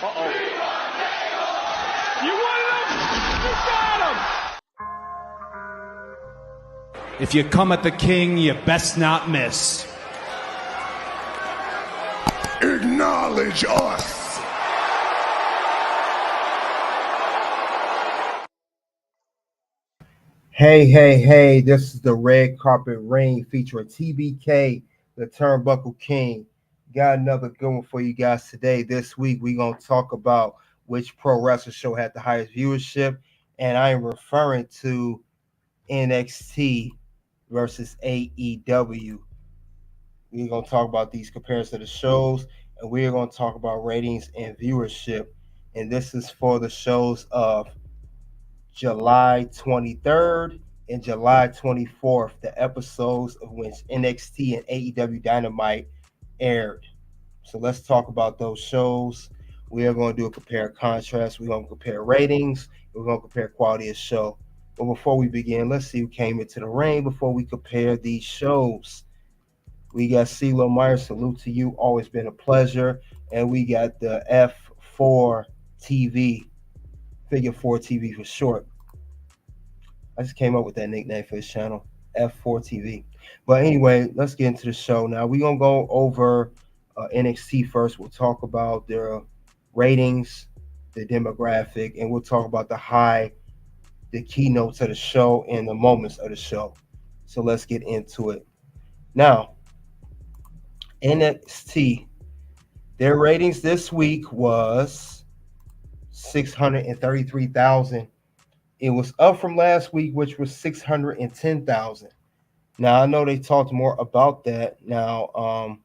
Uh-oh. You wanted him? You got him! If you come at the king, you best not miss. Acknowledge us. Hey, this is the Red Carpet Ring featuring TBK, the Turnbuckle King. Got another good one for you guys today. This week, we're going to talk about which pro wrestling show had the highest viewership, and I am referring to NXT versus AEW. We're going to talk about these comparisons of the shows, and we're going to talk about ratings and viewership. And this is for the shows of July 23rd and July 24th, the episodes of which NXT and AEW Dynamite aired. So let's talk about those shows. We are going to do a compare contrast. We're going to compare ratings. We're going to compare quality of show. But before we begin, let's see who came into the ring before we compare these shows. We got CeeLo Myers, salute to you. Always been a pleasure. And we got the F4 TV, Figure 4 TV for short. I just came up with that nickname for this channel, F4 TV. But anyway, let's get into the show now. We're going to go over NXT first. We'll talk about their ratings, the demographic, and we'll talk about the keynotes of the show and the moments of the show. So let's get into it. Now, NXT, their ratings this week was 633,000. It was up from last week, which was 610,000. Now, I know they talked more about that. Now, the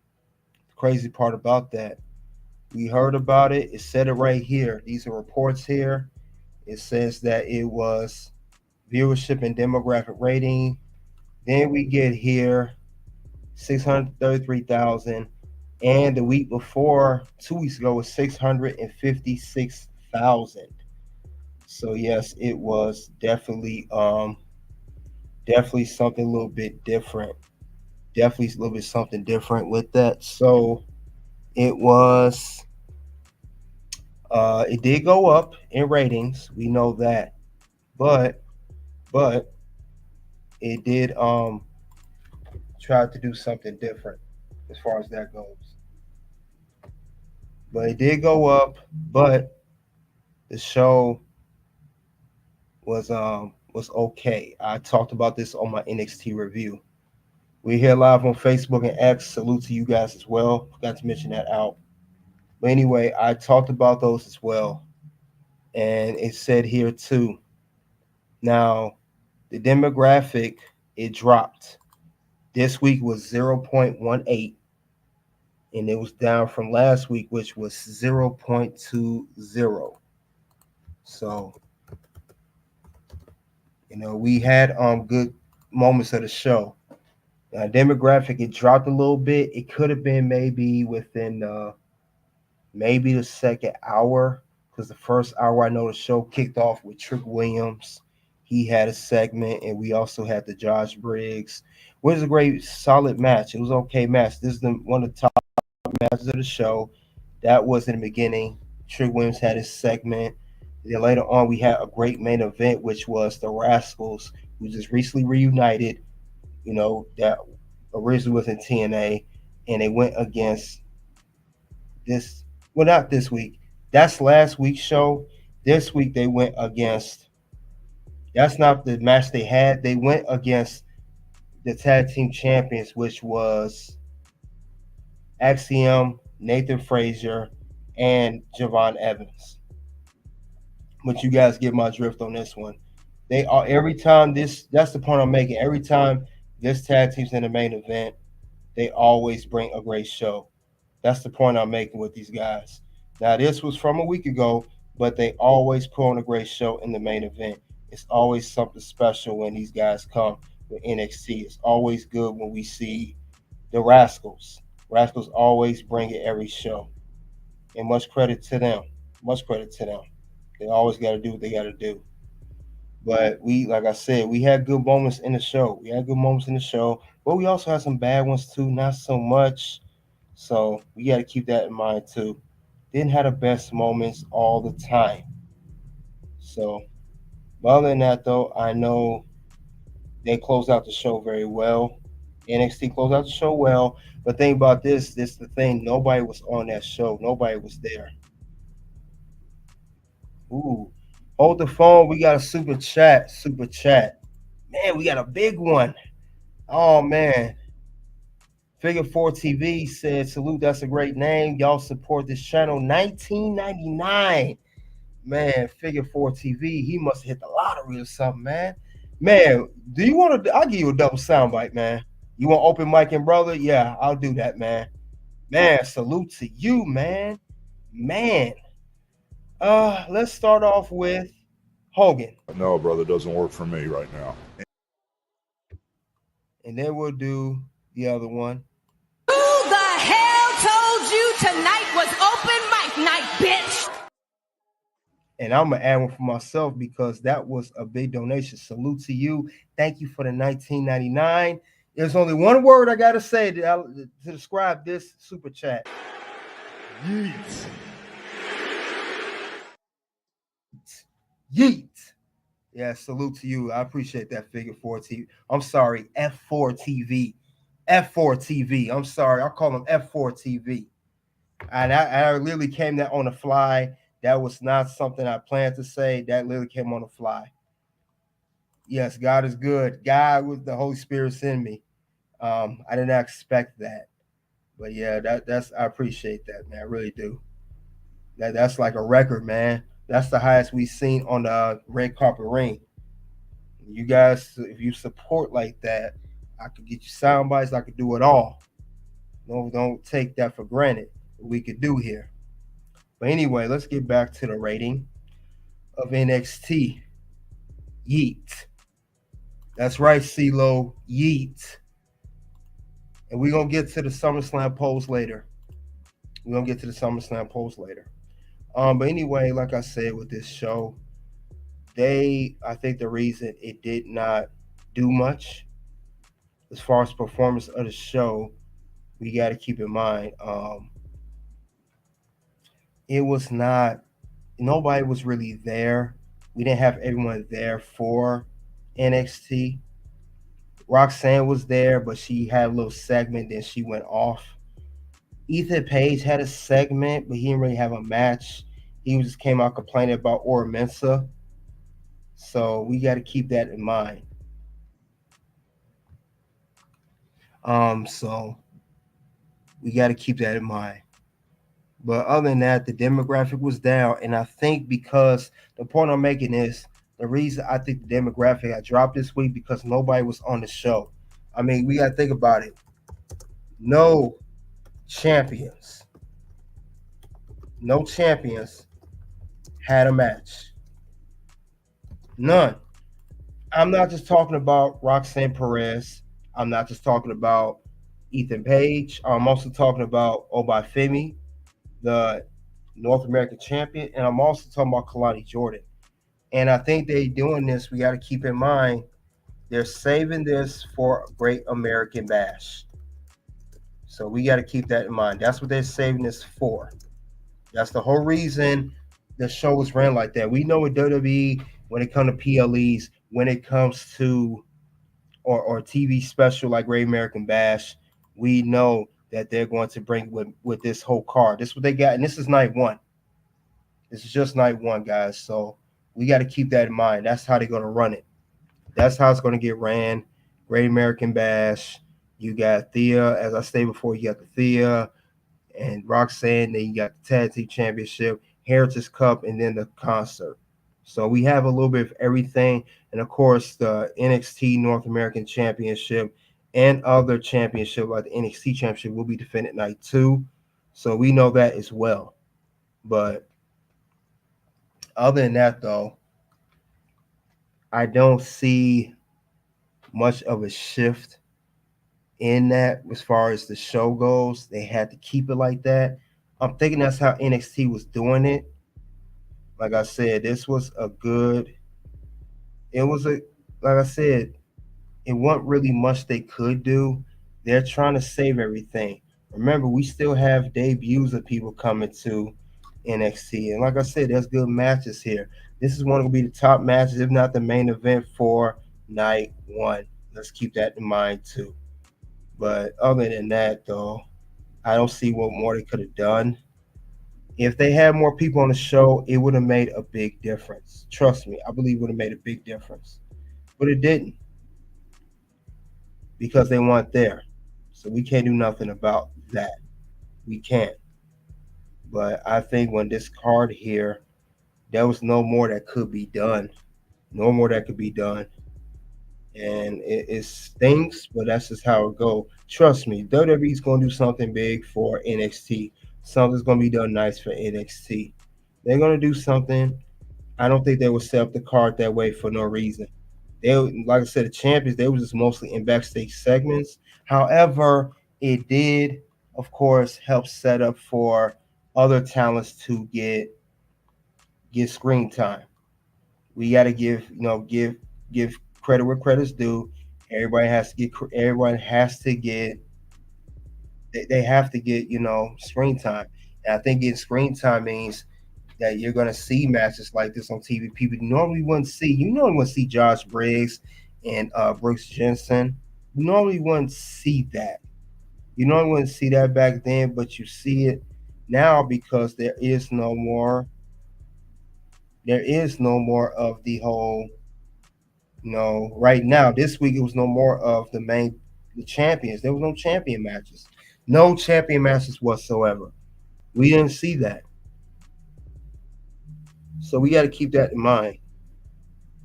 crazy part about that, we heard about it. It said it right here. These are reports here. It says that it was viewership and demographic rating. Then we get here 633,000. And the week before, 2 weeks ago, was 656,000. So yes, it was definitely something a little bit different. Definitely a little bit something different with that. So it was it did go up in ratings. We know that. But it did try to do something different as far as that goes. But it did go up, but the show was okay. I talked about this on my NXT review. We're here live on Facebook and X. Salute to you guys as well. Forgot to mention that out. But anyway, I talked about those as well. And it said here too. Now, the demographic, it dropped. This week was 0.18. And it was down from last week, which was 0.20. So, we had good moments of the show. Now, demographic, it dropped a little bit. It could have been maybe within maybe the second hour, because the first hour I know the show kicked off with Trick Williams. He had a segment, and we also had the Josh Briggs, which was a great, solid match. It was an okay match. This is one of the top matches of the show. That was in the beginning. Trick Williams had his segment. Then later on, we had a great main event, which was the Rascals, who just recently reunited. That originally was in TNA, and they went against this. Well, not this week. That's last week's show. This week they went against. That's not the match they had. They went against the tag team champions, which was Axiom, Nathan Frazier, and Javon Evans. But you guys get my drift on this one. They are every time this. That's the point I'm making. Every time this tag team's in the main event, they always bring a great show. That's the point I'm making with these guys. Now, this was from a week ago, but they always put on a great show in the main event. It's always something special when these guys come with NXT. It's always good when we see the Rascals. Rascals always bring it every show. And much credit to them. Much credit to them. They always got to do what they got to do. But like I said, we had good moments in the show. But we also had some bad ones too, not so much. So we got to keep that in mind too. didn't have the best moments all the time. So, but other than that, though, I know they closed out the show very well. NXT closed out the show well. But think about this the thing. Nobody was on that show. Nobody was there. Ooh. Hold the phone. We got a super chat. Super chat. Man, we got a big one. Oh man. Figure 4 TV said, salute, that's a great name. Y'all support this channel. 1999. Man, Figure 4 TV, he must have hit the lottery or something, man. Man, do you want to? I'll give you a double soundbite, man. You want open mic and brother? Yeah, I'll do that, man. Man, salute to you, man. Man. Let's start off with Hogan. No, brother, doesn't work for me right now. And then we'll do the other one. Who the hell told you tonight was open mic night, bitch? And I'm going to add one for myself because that was a big donation. Salute to you. Thank you for the 1999. There's only one word I got to say to describe this super chat. Yeet. Yeet. Yeah, salute to you. I appreciate that, Figure 4 TV. I'm sorry, F4 TV. F4 TV. I'm sorry. I'll call them F4 TV. And I literally came that on the fly. That was not something I planned to say. That literally came on the fly. Yes, God is good. God with the Holy Spirit's in me. I did not expect that. But yeah, that's I appreciate that, man. I really do. That's like a record, man. That's the highest we've seen on the red carpet ring. You guys, if you support like that, I could get you sound bites. I could do it all. Don't take that for granted. What we could do here. But anyway, let's get back to the rating of NXT. Yeet. That's right, CeeLo. Yeet. And we're going to get to the SummerSlam polls later. But anyway, like I said with this show, I think the reason it did not do much as far as performance of the show, we got to keep in mind, it was not, nobody was really there. We didn't have everyone there for NXT. Roxanne was there, but she had a little segment, then she went off. Ethan Page had a segment, but he didn't really have a match. He just came out complaining about Ora Mensa. So we got to keep that in mind. So we got to keep that in mind. But other than that, the demographic was down. And I think because the point I'm making is the reason I think the demographic got dropped this week because nobody was on the show. I mean, we got to think about it. No champions had a match. None. I'm not just talking about Roxanne Perez. I'm not just talking about Ethan Page. I'm also talking about Obafemi, the North American champion, and I'm also talking about Kalani Jordan. And I think they doing this, we got to keep in mind, they're saving this for a Great American Bash. So we got to keep that in mind. That's what they're saving this for. That's the whole reason the show was ran like that. We know with WWE, when it comes to PLEs, when it comes to or TV special like Great American Bash, we know that they're going to bring with this whole card. This is what they got, and this is night one. This is just night one, guys. So we got to keep that in mind. That's how they're going to run it. That's how it's going to get ran. Great American Bash. You got Thea, as I stated before, you got the Thea and Roxanne. Then you got the Tag Team Championship, Heritage Cup, and then the concert. So we have a little bit of everything. And, of course, the NXT North American Championship and other championship like the NXT Championship will be defended night 2. So we know that as well. But other than that, though, I don't see much of a shift in that as far as the show goes. They had to keep it like that. I'm thinking that's how NXT was doing it. Like I said, this was like I said, it wasn't really much they could do. They're trying to save everything. Remember, we still have debuts of people coming to NXT. And like I said, there's good matches here. This is one of be the top matches, if not the main event for night one. Let's keep that in mind too. But other than that, though, I don't see what more they could have done. If they had more people on the show, it would have made a big difference. Trust me, I believe it would have made a big difference. But it didn't because they weren't there. So we can't do nothing about that. We can't. But I think when this card here, there was no more that could be done. No more that could be done. And it stinks, but that's just how it go. Trust me, WWE's gonna do something big for NXT. Something's gonna be done nice for NXT. They're gonna do something. I don't think they would set up the card that way for no reason. They, like I said, the champions, they was just mostly in backstage segments. However, it did, of course, help set up for other talents to get screen time. We got to give credit where credit's due. Everyone has to get they have to get screen time. And I think getting screen time means that you're gonna see matches like this on TV. People normally wouldn't see. You normally wouldn't see Josh Briggs and Brooks Jensen. You normally wouldn't see that. You normally wouldn't see that back then, but you see it now because there is no more. There is no more of the whole. Right now, this week it was no more of the champions. There was no champion matches. No champion matches whatsoever. We didn't see that. So we got to keep that in mind.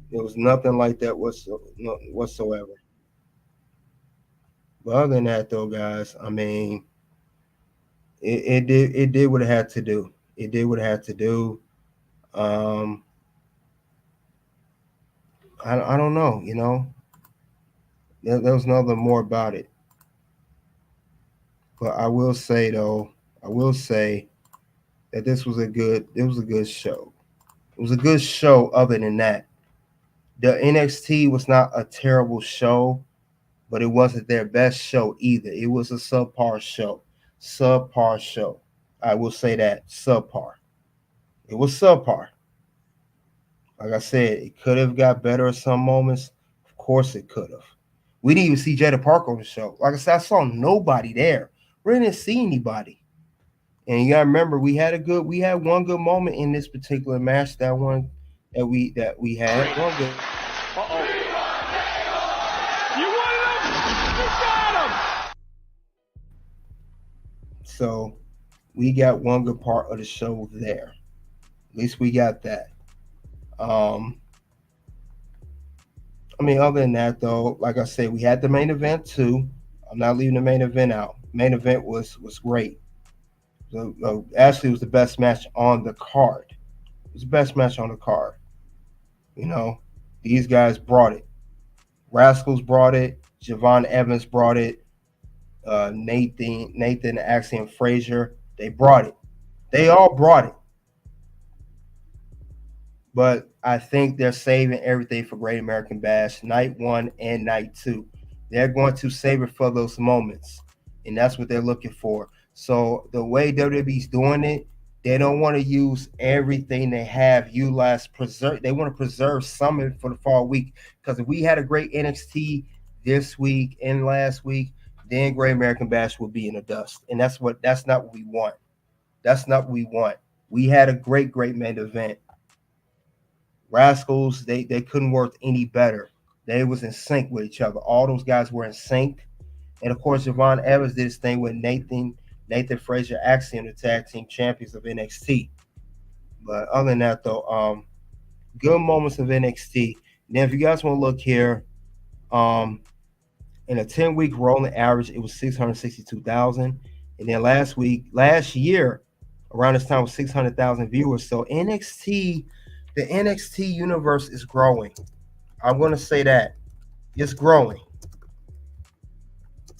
There was nothing like that whatsoever. But other than that, though, guys, I mean, it did what it had to do. It did what it had to do. Um, I don't know. There was nothing more about it. But I will say though, that this was a good. It was a good show. It was a good show. Other than that, the NXT was not a terrible show, but it wasn't their best show either. It was a subpar show. Subpar show. I will say that subpar. It was subpar. Like I said, it could have got better at some moments. Of course, it could have. We didn't even see Jada Parker on the show. Like I said, I saw nobody there. We didn't see anybody. And you gotta remember, we had one good moment in this particular match. That one that we had one good. You wanted him? You got him! So we got one good part of the show there. At least we got that. I mean, other than that, though, like I said, we had the main event too. I'm not leaving the main event out. Main event was great. So, actually, it was the best match on the card. It was the best match on the card. These guys brought it. Rascals brought it. Javon Evans brought it. Nathan Axiom Frazier, they brought it. They all brought it. But I think they're saving everything for Great American Bash, night one and night two. They're going to save it for those moments, and that's what they're looking for. So the way WWE's doing it, they don't want to use everything they have utilized, preserve. They want to preserve some of it for the fall week. Because if we had a great NXT this week and last week, then Great American Bash will be in the dust. And that's not what we want. That's not what we want. We had a great main event. Rascals, they couldn't work any better. They was in sync with each other. All those guys were in sync. And of course, Javon Evans did his thing with Nathan Frazier Axiom, the tag team champions of NXT. But other than that, though, good moments of NXT. Now, if you guys want to look here, in a 10-week rolling average, it was 662,000. And then last year, around this time was 600,000 viewers. So the NXT universe is growing. I'm going to say that. It's growing.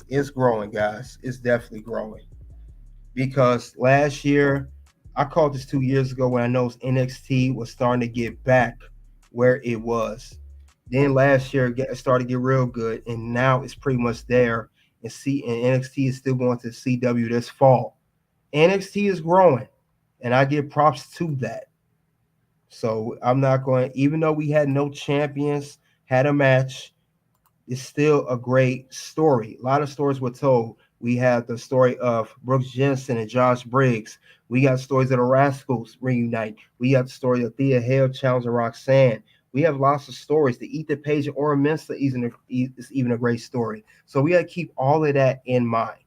It's growing, guys. It's definitely growing. Because last year, I called this 2 years ago when I noticed NXT was starting to get back where it was. Then last year it started to get real good, and now it's pretty much there. And NXT is still going to CW this fall. NXT is growing. and I give props to that. So I'm not going, even though we had no champions, had a match, it's still a great story. A lot of stories were told. We have the story of Brooks Jensen and Josh Briggs. We got stories of the Rascals reunite. We got the story of Thea Hale challenging Roxanne. We have lots of stories. The Ethan Page and Ora Mensa is even a great story. So we got to keep all of that in mind.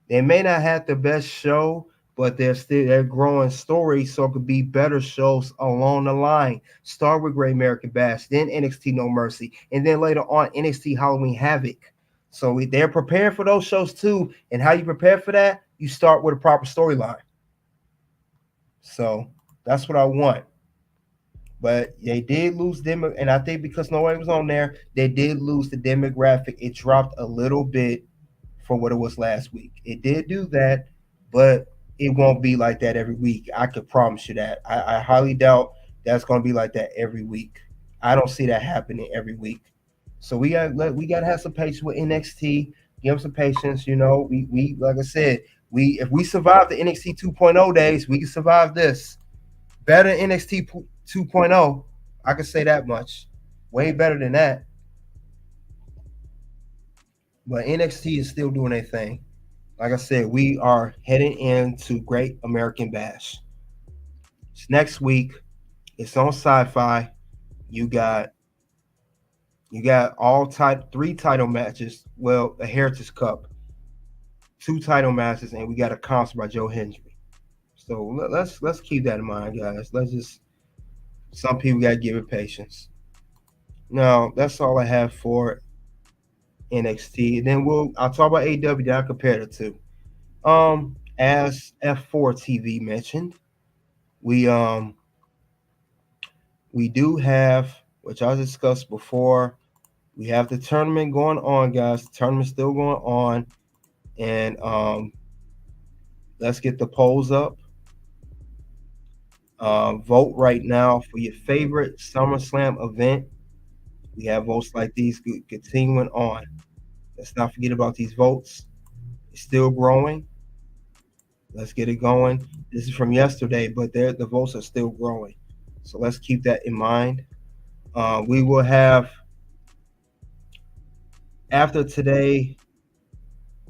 They may not have the best show, but they're growing stories, so it could be better shows along the line. Start with Great American Bash, then NXT No Mercy, and then later on NXT Halloween Havoc. So they're preparing for those shows too. And how you prepare for that? You start with a proper storyline. So that's what I want. But they did lose them, and I think because nobody was on there, they did lose the demographic. It dropped a little bit for what it was last week. It did do that, but it won't be like that every week. I could promise you that. I highly doubt that's going to be like that every week. I don't see that happening every week. So we got to have some patience with NXT. Give them some patience. You know, we like I said, if we survive the NXT 2.0 days, we can survive this. Better than NXT 2.0. I can say that much. Way better than that. But NXT is still doing their thing. Like I said, we are heading into Great American Bash. It's next week. It's on Syfy. You got all three title matches. Well, a Heritage Cup, 2 title matches, and we got a concert by Joe Hendry. So let's keep that in mind, guys. Some people got to give it patience. Now that's all I have for NXT. And then I'll talk about AEW that I compared it to. As F4 TV mentioned, we do have, which I discussed before, we have the tournament going on, guys. The tournament's still going on, and let's get the polls up. Vote right now for your favorite SummerSlam event. We have votes like these continuing on. Let's not forget about these votes. It's still growing. Let's get it going. This is from yesterday, but the votes are still growing. So let's keep that in mind. We will have, after today,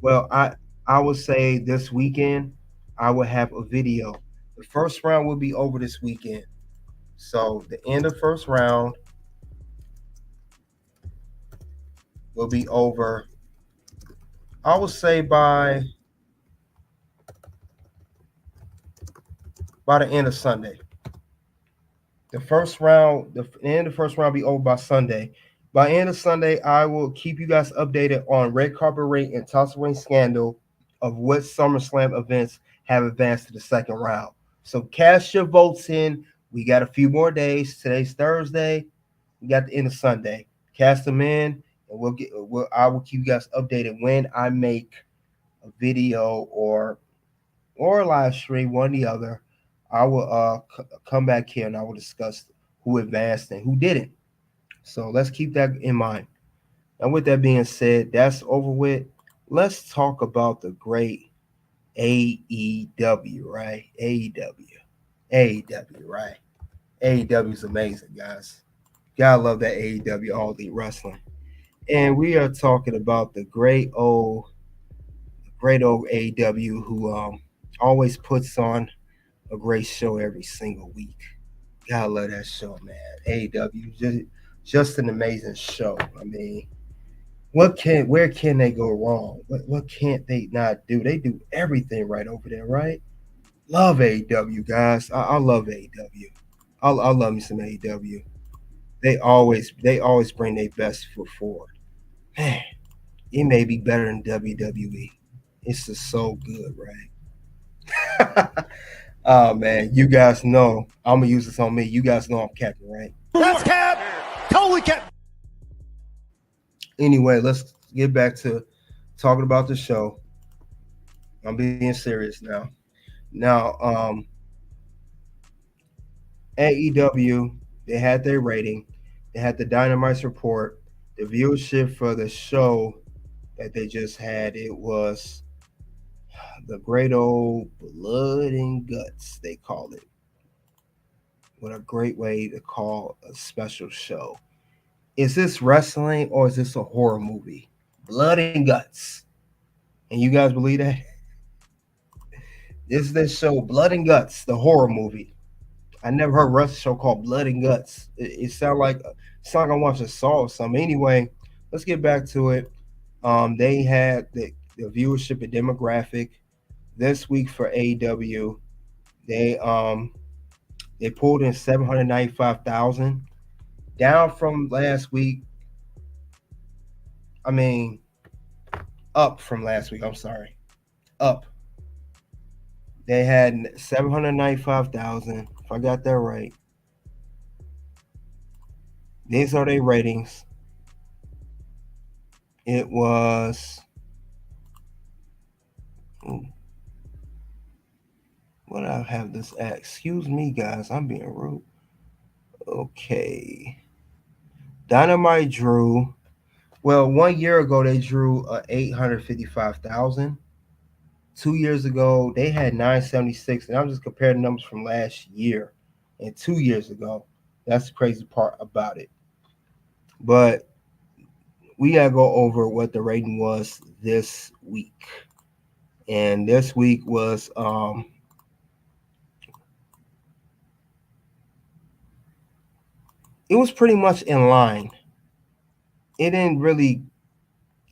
well, I would say this weekend, I will have a video. The first round will be over this weekend. So the end of the first round will be over, I would say by the end of Sunday. The end of the first round will be over by Sunday. By end of Sunday, I will keep you guys updated on Red Carpet Ring and Toss Ring Scandal of what SummerSlam events have advanced to the second round. So cast your votes in. We got a few more days. Today's Thursday. We got the end of Sunday. Cast them in, and I will keep you guys updated when I make a video or a live stream, one or the other. I will come back here and I will discuss who advanced and who didn't. So let's keep that in mind. And with that being said, that's over with. Let's talk about the great AEW, right? AEW, right? AEW is amazing, guys. Gotta love that AEW All Elite Wrestling. And we are talking about the great old AEW who always puts on a great show every single week. Gotta love that show, man. AEW, just an amazing show. I mean, where can they go wrong? What can't they not do? They do everything right over there, right? Love AEW, guys. I love AEW. I love me some AEW. They always bring their best foot forward. Man, it may be better than WWE. It's just so good, right? Oh man, you guys know I'm gonna use this on me. You guys know I'm capping, right? That's cap. Totally cap. Anyway, let's get back to talking about the show. I'm being serious now. Now, AEW, they had their rating. They had the Dynamite report. The viewership for the show that they just had, it was The great old blood and guts, they call it. What a great way to call a special show. Is this wrestling or is this a horror movie? Blood and guts. And you guys believe that? This show, Blood and Guts, the horror movie. I never heard a wrestling show called Blood and Guts. It sound like I'm watching Saw or something. Anyway, let's get back to it. They had the viewership and demographic this week for AEW. They pulled in 795,000, down from last week. I mean, up from last week. I'm sorry, up. They had 795,000. If I got that right, these are their ratings. It was. What I have this at? Excuse me, guys. I'm being rude. Okay. Dynamite drew. Well, 1 year ago they drew 855,000. 2 years ago they had 976, and I'm just comparing numbers from last year and 2 years ago. That's the crazy part about it. But we gotta go over what the rating was this week, and this week was it was pretty much in line. It didn't really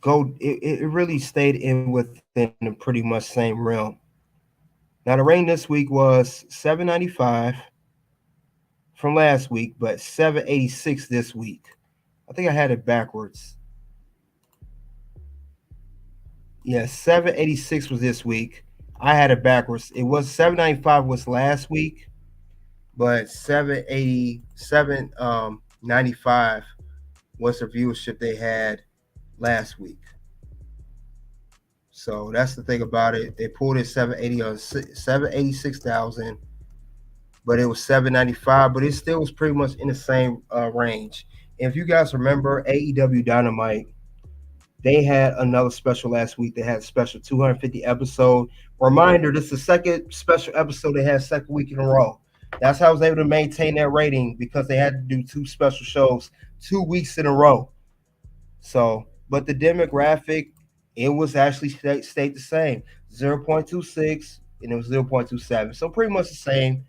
go. It really stayed in within a pretty much same realm. Now the rating this week was 795 from last week, but 786 this week. I think I had it backwards. Yeah, 786 was this week. I had it backwards. It was 795 was last week, but 787 95 was the viewership they had last week. So that's the thing about it. They pulled in 786,000, but it was 795. But it still was pretty much in the same range. And if you guys remember AEW Dynamite, they had another special last week. They had a special 250 episode. Reminder: this is the second special episode they had second week in a row. That's how I was able to maintain that rating, because they had to do two special shows 2 weeks in a row. So, but the demographic, it was actually stayed the same, 0.26, and it was 0.27. So pretty much the same.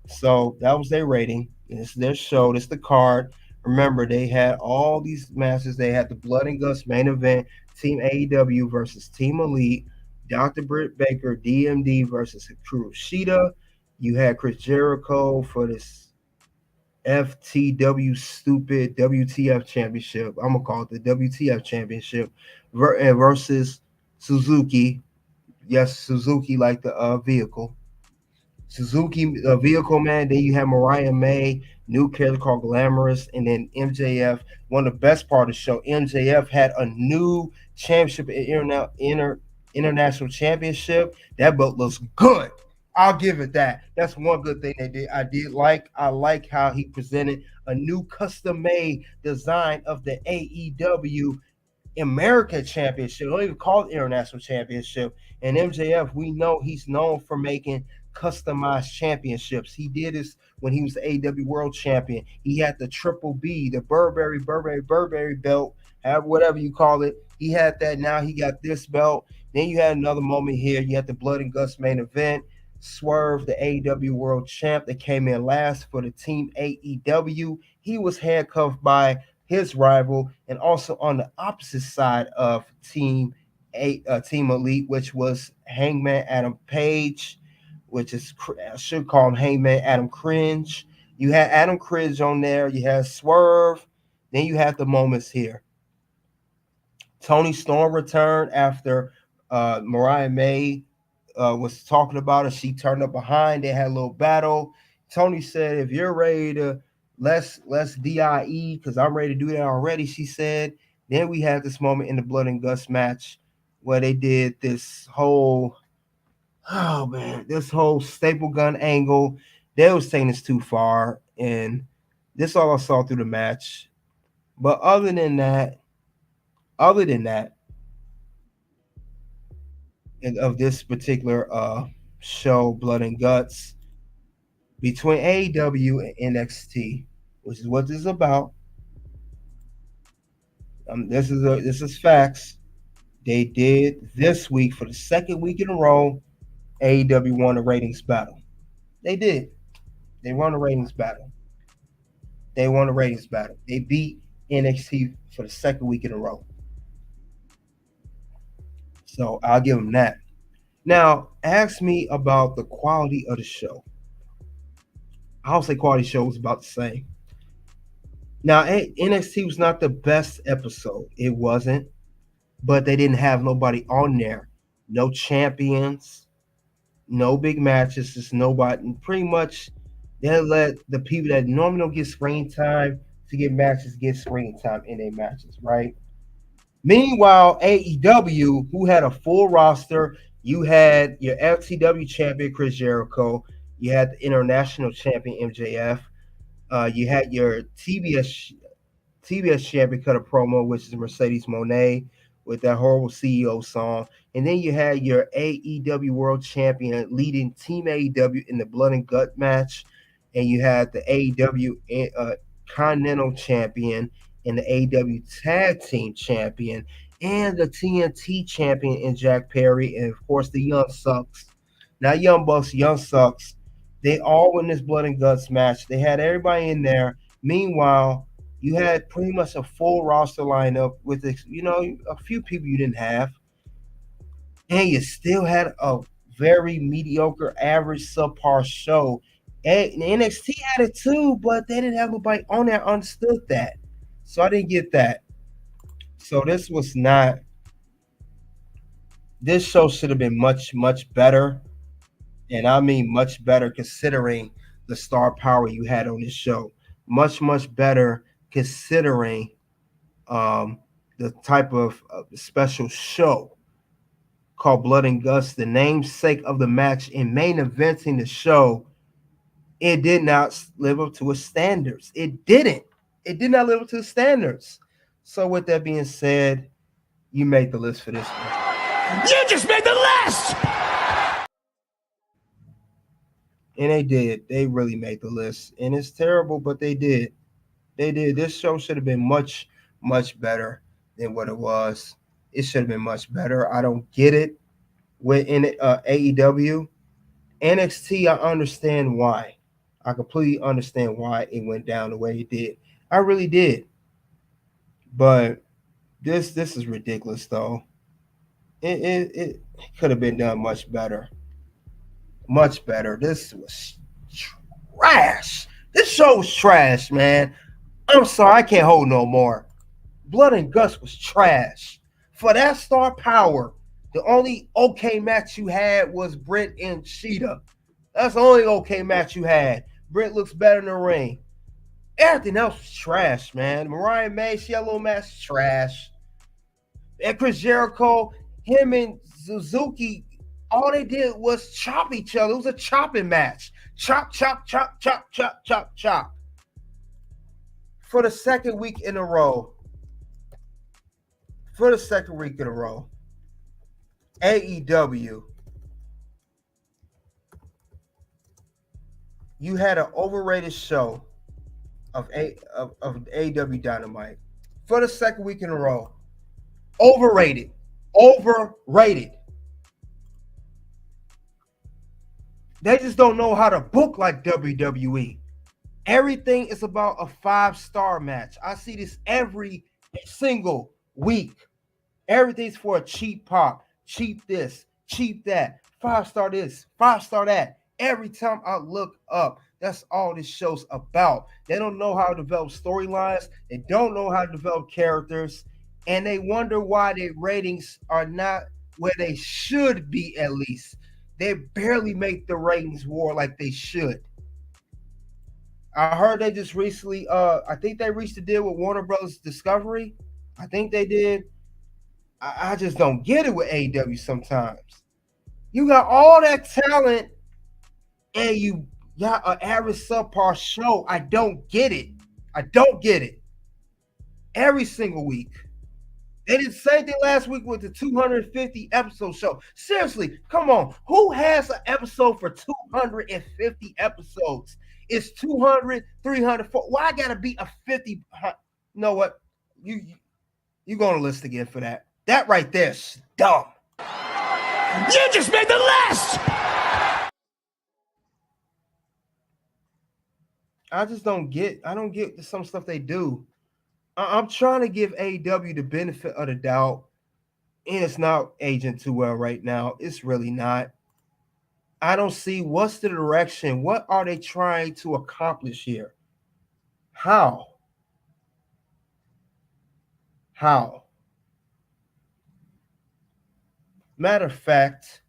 So that was their rating. And it's their show. It's the card. Remember, they had all these matches. They had the Blood and Guts main event, Team AEW versus Team Elite, Dr. Britt Baker, DMD versus Kuroshita. You had Chris Jericho for this FTW stupid WTF championship. I'm gonna call it the WTF championship versus Suzuki. Yes, Suzuki, like the vehicle. Suzuki vehicle, man. Then you have Mariah May, new character called Glamorous, and then MJF. One of the best part of the show, MJF had a new championship, international championship. That belt looks good. I'll give it that. That's one good thing they did. I like how he presented a new custom made design of the AEW American Championship. Don't even call it International Championship. And MJF, we know he's known for making customized championships. He did this when he was the AEW World Champion. He had the Triple B, the Burberry belt, whatever you call it. He had that. Now he got this belt. Then you had another moment here. You had the Blood and Guts main event. Swerve, the AEW World Champ, that came in last for the Team AEW. He was handcuffed by his rival, and also on the opposite side of Team Elite, which was Hangman Adam Page, which is, I should call him Hangman Adam Cringe. You had Adam Cringe on there. You had Swerve. Then you had the moments here. Tony Storm returned after Mariah May was talking about it. She turned up behind. They had a little battle. Tony said, if you're ready to let's DIE, because I'm ready to do that already, she said. Then we had this moment in the Blood and Guts match where they did this whole staple gun angle. They was taking this too far, and this all I saw through the match. But other than that, of this particular show, Blood and Guts, between AEW and NXT, which is what this is about. This is facts. They did this week for the second week in a row. AEW won a ratings battle. They did. They won a ratings battle. They won a ratings battle. They beat NXT for the second week in a row. So I'll give them that. Now, ask me about the quality of the show. I'll say quality show was about the same. Now, NXT was not the best episode. It wasn't. But they didn't have nobody on there. No champions. No big matches. Just nobody. Pretty much, they let the people that normally don't get screen time to get matches get screen time in their matches, right? Meanwhile, AEW, who had a full roster, you had your FTW champion Chris Jericho, you had the international champion MJF, you had your TBS champion cut a promo, which is Mercedes Moné with that horrible CEO song, and then you had your AEW World Champion leading Team AEW in the Blood and Gut match, and you had the AEW Continental Champion and the AEW Tag Team Champion and the TNT Champion in Jack Perry, and of course the Young Sucks. Not Young Bucks, Young Sucks. They all win this Blood and Guts match. They had everybody in there. Meanwhile, you had pretty much a full roster lineup with, a few people you didn't have. And you still had a very mediocre, average, subpar show. And NXT had it too, but they didn't have nobody on there understood that. So I didn't get that. So this show should have been much, much better. And I mean much better considering the star power you had on this show. Much, much better considering the type of special show called Blood and Guts, the namesake of the match and main eventing the show. It did not live up to its standards. It didn't. It did not live up to the standards. So with that being said, you made the list for this one. You just made the list! And they did. They really made the list. And it's terrible, but they did. They did. This show should have been much, much better than what it was. It should have been much better. I don't get it. Within AEW, NXT, I understand why. I completely understand why it went down the way it did. I really did. But this is ridiculous, though. It could have been done much better. Much better. This was trash. This show was trash, man. I'm sorry, I can't hold no more. Blood and Guts was trash. For that star power, the only okay match you had was Britt and Cheetah. That's the only okay match you had. Britt looks better in the ring. Everything else was trash, man. Mariah May, she had a little match, trash. And Chris Jericho, him and Suzuki, all they did was chop each other. It was a chopping match. Chop, chop, chop, chop, chop, chop, chop. For the second week in a row. AEW, you had an overrated show of AEW Dynamite for the second week in a row. Overrated. They just don't know how to book like WWE. Everything is about a 5-star match. I see this every single week. Everything's for a cheap pop, cheap this, cheap that, 5-star this, 5-star that. Every time I look up, that's all this show's about. They don't know how to develop storylines. They don't know how to develop characters. And they wonder why their ratings are not where they should be, at least. They barely make the ratings war like they should. I heard they just recently, I think they reached a deal with Warner Brothers Discovery. I think they did. I just don't get it with AEW sometimes. You got all that talent and you got an average subpar show. I don't get it. Every single week. They did the same thing last week with the 250 episode show. Seriously, come on. Who has an episode for 250 episodes? It's 200, 300. Why I gotta be a 50? You know what? You go on a list again for that. That right there's dumb. You just made the list! I don't get some stuff they do. I'm trying to give AEW the benefit of the doubt, and it's not aging too well right now. It's really not. I don't see what's the direction. What are they trying to accomplish here? How? Matter of fact,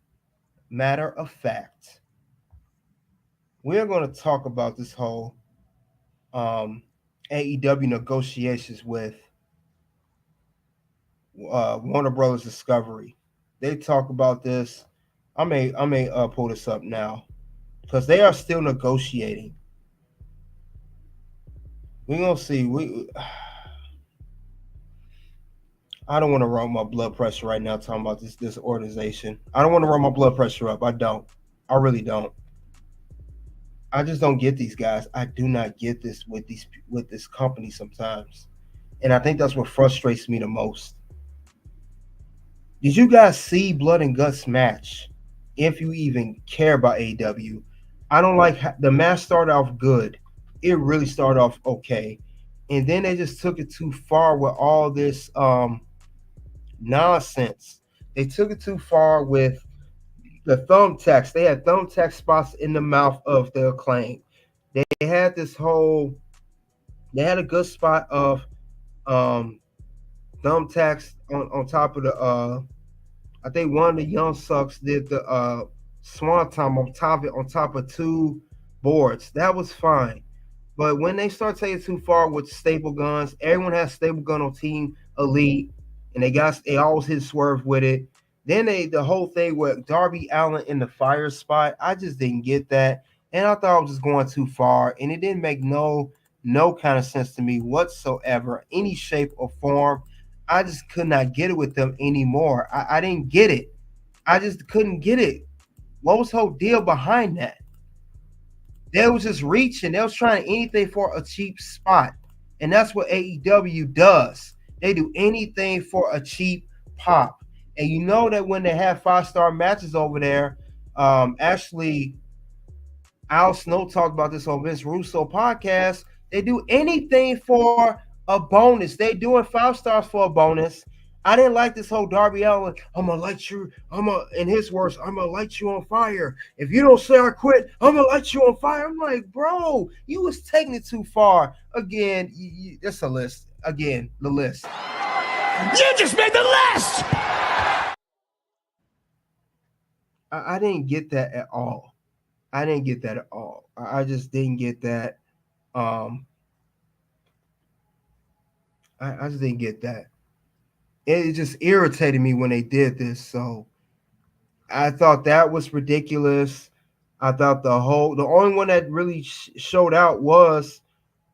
we're going to talk about this whole AEW negotiations with Warner Brothers Discovery. They talk about this. I may pull this up now because they are still negotiating. We're gonna see. I don't want to run my blood pressure right now talking about this organization. I don't want to run my blood pressure up. I don't. I really don't. I just don't get these guys. I do not get this with this company sometimes. And I think that's what frustrates me the most. Did you guys see Blood and Guts match? If you even care about AEW, I don't like the match started off good. It really started off okay. And then they just took it too far with all this nonsense. They took it too far with the thumbtacks. They had thumbtack spots in the mouth of the Acclaim. They had this whole. They had a good spot of thumbtacks on top of the. I think one of the Young Sucks did the Swan Time on top of two boards. That was fine. But when they start taking too far with staple guns, everyone has staple gun on Team Elite, and they always hit Swerve with it. Then the whole thing with Darby Allin in the fire spot, I just didn't get that, and I thought I was just going too far, and it didn't make no kind of sense to me whatsoever, any shape or form. I just could not get it with them anymore. I didn't get it. I just couldn't get it. What was the whole deal behind that? They was just reaching. They was trying anything for a cheap spot. And that's what AEW does. They do anything for a cheap pop. And you know that when they have 5-star matches over there, actually, Al Snow talked about this on Vince Russo podcast. They do anything for a bonus. They doing 5 stars for a bonus. I didn't like this whole Darby Allin. I'm gonna light you. In his words, I'm gonna light you on fire. If you don't say I quit, I'm gonna light you on fire. I'm like, bro, you was taking it too far. Again, that's a list. Again, the list. You just made the list. I didn't get that at all. I just didn't get that. I just didn't get that. It just irritated me when they did this. So I thought that was ridiculous. I thought the only one that really showed out was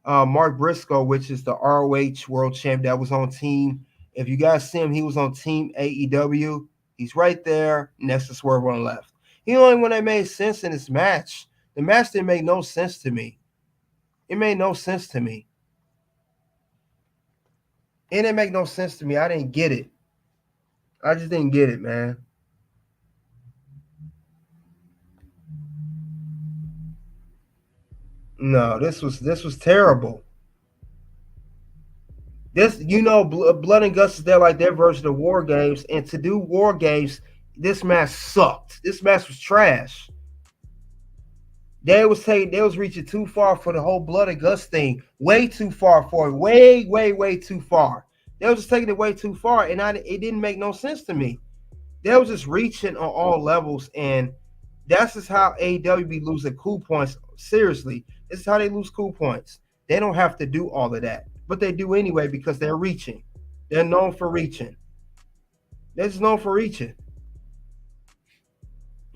Mark Briscoe, which is the ROH World Champ that was on team. If you guys see him, he was on Team AEW. He's right there next to Swerve on the left. He the only one that made sense in this match. The match didn't make no sense to me. It made no sense to me. It didn't make no sense to me. I didn't get it. I just didn't get it, man. No, this was terrible. This, Blood and Guts is there like their version of War Games, and to do War Games, this match sucked. This match was trash. They was reaching too far for the whole Blood and Guts thing. Way too far for it. Way too far. They was just taking it way too far, and it didn't make no sense to me. They was just reaching on all levels, and that's just how AEW be losing cool points. Seriously, this is how they lose cool points. They don't have to do all of that, but they do anyway because they're reaching. They're known for reaching. They're just known for reaching.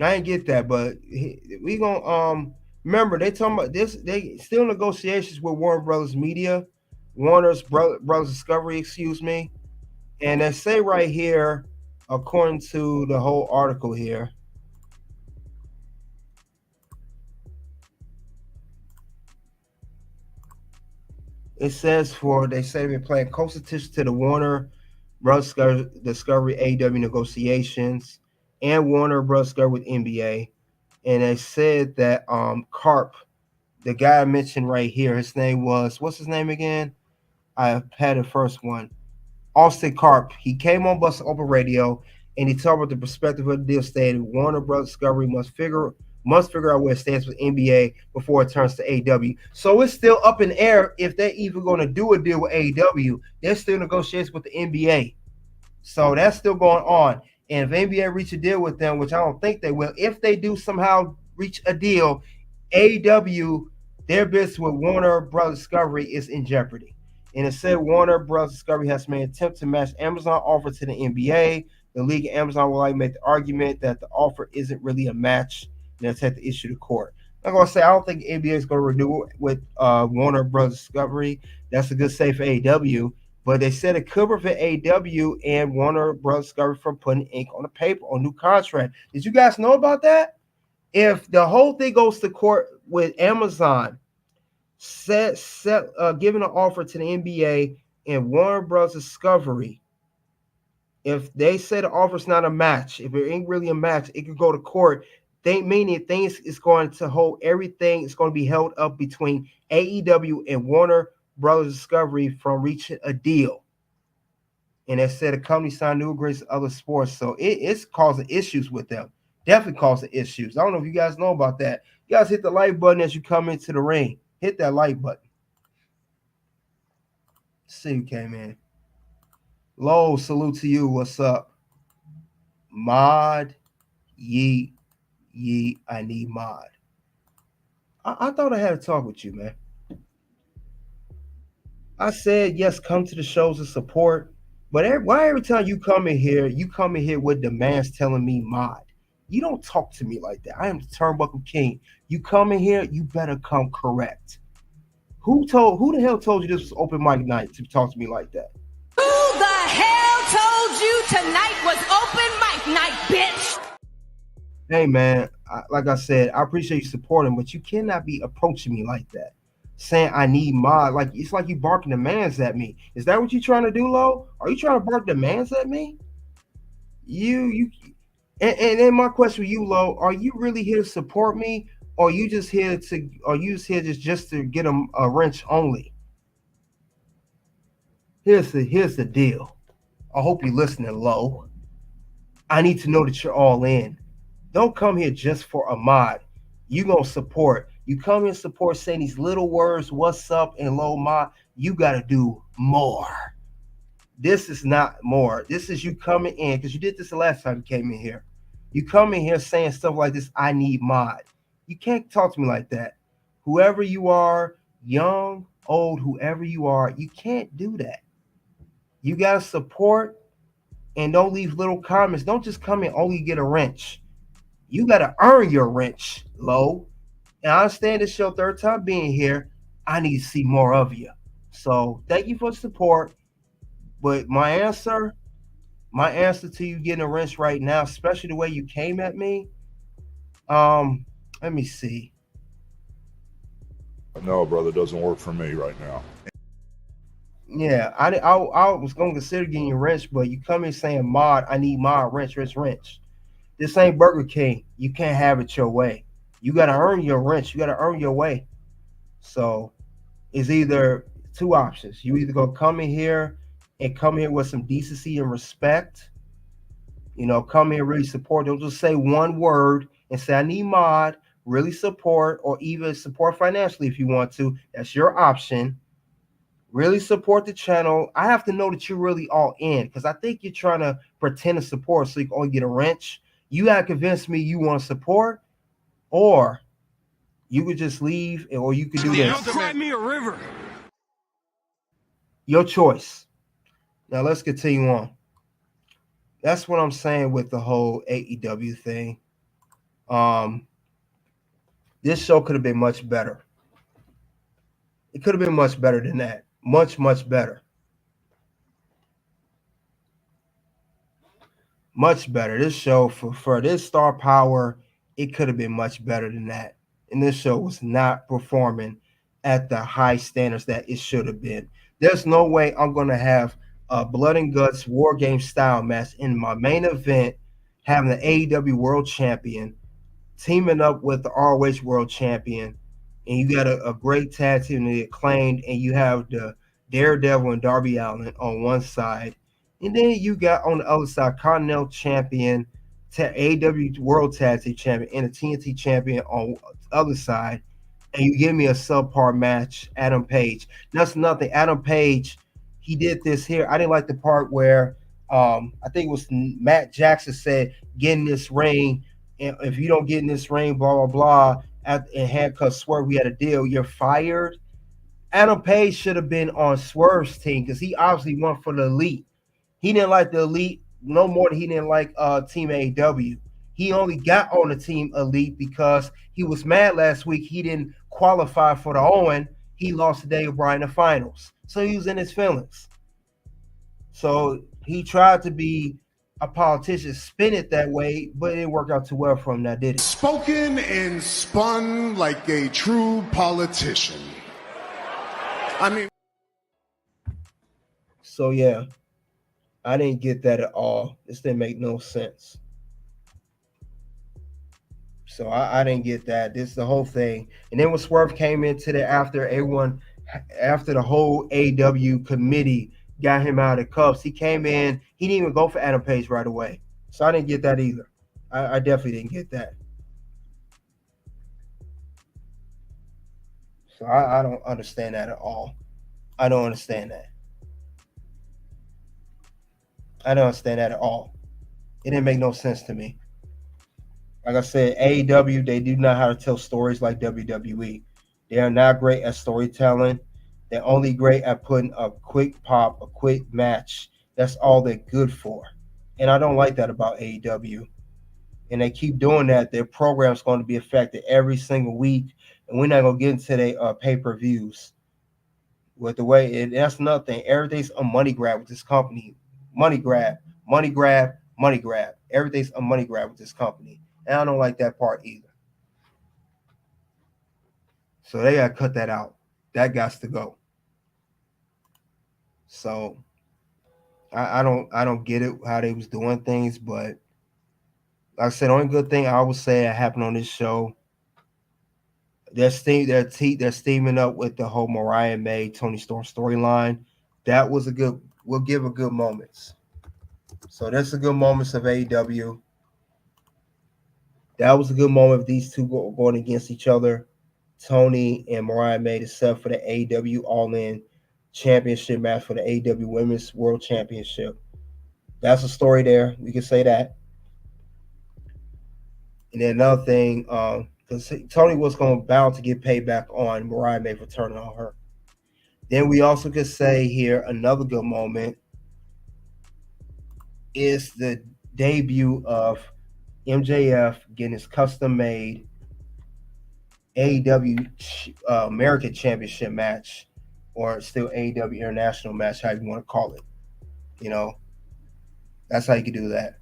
I didn't get that, but we gonna remember they talking about this. They still negotiations with Warner Brothers Media, Warner's Brothers Discovery. Excuse me. And they say right here, according to the whole article here, it says they say they've been playing close attention to the Warner Bros. Discovery AEW negotiations and Warner Bros. Discovery with NBA. And they said that Carp, the guy I mentioned right here, his name was, what's his name again? I had the first one. Austin Carp. He came on Busted Open Radio and he talked about the perspective of the deal, stated Warner Bros. Discovery must figure out where it stands with NBA before it turns to AEW. So it's still up in the air if they're even going to do a deal with AEW. They're still negotiating with the NBA. So that's still going on. And if NBA reach a deal with them, which I don't think they will, if they do somehow reach a deal, AEW, their business with Warner Bros. Discovery is in jeopardy. And it said Warner Bros. Discovery has made an attempt to match Amazon offer to the NBA. The league and Amazon will make the argument that the offer isn't really a match, and they'll take the issue to court. I'm going to say I don't think NBA is going to renew it with Warner Bros. Discovery. That's a good save for AEW. But they said it could prevent AEW and Warner Bros. Discovery from putting ink on the paper on new contract. Did you guys know about that? If the whole thing goes to court with Amazon, giving an offer to the NBA and Warner Bros. Discovery, if they say the offer's not a match, if it ain't really a match, it could go to court. Meaning things is going to hold everything. It's going to be held up between AEW and Warner Bros. Discovery from reaching a deal. And they said the company signed new agreements with other sports. So it's causing issues with them. Definitely causing issues. I don't know if you guys know about that. You guys hit the like button as you come into the ring. Hit that like button. See who came in. Low, salute to you. What's up? Mod, yeet, I need mod. I thought I had to talk with you, man. I said, yes, come to the shows and support. But why every time you come in here with demands telling me mod? You don't talk to me like that. I am the Turnbuckle King. You come in here, you better come correct. Who the hell told you this was open mic night to talk to me like that? Who the hell told you tonight was open mic night, bitch? Hey, man, like I said, I appreciate you supporting, but you cannot be approaching me like that. Saying I need mod, like it's like you barking demands at me. Is that what you trying to do, Lo? Are you trying to bark demands at me? And then my question for you, Lo, are you really here to support me, or are you just here just to get a wrench only? Here's the deal. I hope you're listening, Lo. I need to know that you're all in. Don't come here just for a mod. You gonna support. You come here and support saying these little words, what's up and low mod. You gotta do more. This is not more. This is you coming in, because you did this the last time you came in here. You come in here saying stuff like this, I need mod. You can't talk to me like that. Whoever you are, young, old, whoever you are, you can't do that. You gotta support and don't leave little comments. Don't just come in only get a wrench. You got to earn your wrench, Lo. And I understand this is your third time being here. I need to see more of you. So thank you for the support. But my answer to you getting a wrench right now, especially the way you came at me, let me see. No, brother, doesn't work for me right now. Yeah, I was going to consider getting a wrench, but you come in saying mod, I need mod, wrench. This ain't Burger King. You can't have it your way. You got to earn your wrench. You got to earn your way. So it's either two options. You either go come in here with some decency and respect. Come here, really support. Don't just say one word and say, I need mod, really support, or even support financially if you want to. That's your option. Really support the channel. I have to know that you're really all in, because I think you're trying to pretend to support so you can only get a wrench. You got to convince me you want to support, or you could just leave, or you could do this. Cry me a river. Your choice. Now let's continue on. That's what I'm saying with the whole AEW thing. This show could have been much better. It could have been much better than that. Much, much better. Much better. This show for this star power, it could have been much better than that. And this show was not performing at the high standards that it should have been. There's no way I'm gonna have a blood and guts war game style match in my main event, having the AEW World Champion teaming up with the ROH World Champion, and you got a great tag team, the Acclaimed, and you have the Daredevil and Darby Allin on one side, and then you got on the other side Continental Champion, AEW World Tag Team Champion, and a TNT Champion on the other side, and you give me a subpar match, Adam Page. That's nothing. Adam Page, he did this here. I didn't like the part where I think it was Matt Jackson said, "Get in this ring, and if you don't get in this ring, blah blah blah." And handcuff Swerve, we had a deal. You're fired. Adam Page should have been on Swerve's team because he obviously went for the Elite. He didn't like the Elite no more than he didn't like Team AEW. He only got on the Team Elite because he was mad last week. He didn't qualify for the Owen. He lost to Daniel Bryan in the finals. So he was in his feelings. So he tried to be a politician, spin it that way, but it didn't work out too well for him now, did it? Spoken and spun like a true politician. I mean, so yeah, I didn't get that at all. This didn't make no sense. So I didn't get that. This is the whole thing. And then when Swerve came into the after the whole AW committee got him out of the cuffs, he came in, he didn't even go for Adam Page right away. So I didn't get that either. I definitely didn't get that. So I don't understand that at all. I don't understand that. I don't understand that at all. It didn't make no sense to me. Like I said, AEW, they do not know how to tell stories like WWE. They are not great at storytelling. They're only great at putting a quick pop, a quick match. That's all they're good for. And I don't like that about AEW. And they keep doing that. Their program's going to be affected every single week. And we're not going to get into their pay-per-views. With the way, that's nothing. Everything's a money grab with this company. Money grab, money grab, money grab. Everything's a money grab with this company. And I don't like that part either. So they got to cut that out. That got to go. So I don't get it how they was doing things, but like I said, the only good thing I would say that happened on this show, they're steaming up with the whole Mariah May, Tony Storm storyline. That was we'll give a good moments. So that's a good moments of AEW. That was a good moment of these two going against each other. Tony and Mariah May to set for the AEW All-In Championship match for the AEW Women's World Championship. That's a story there. We can say that. And then another thing, because Tony was bound to get paid back on Mariah May for turning on her. Then we also could say here another good moment is the debut of MJF getting his custom-made AEW American Championship match, or still AEW International match, how you want to call it. You know, that's how you can do that.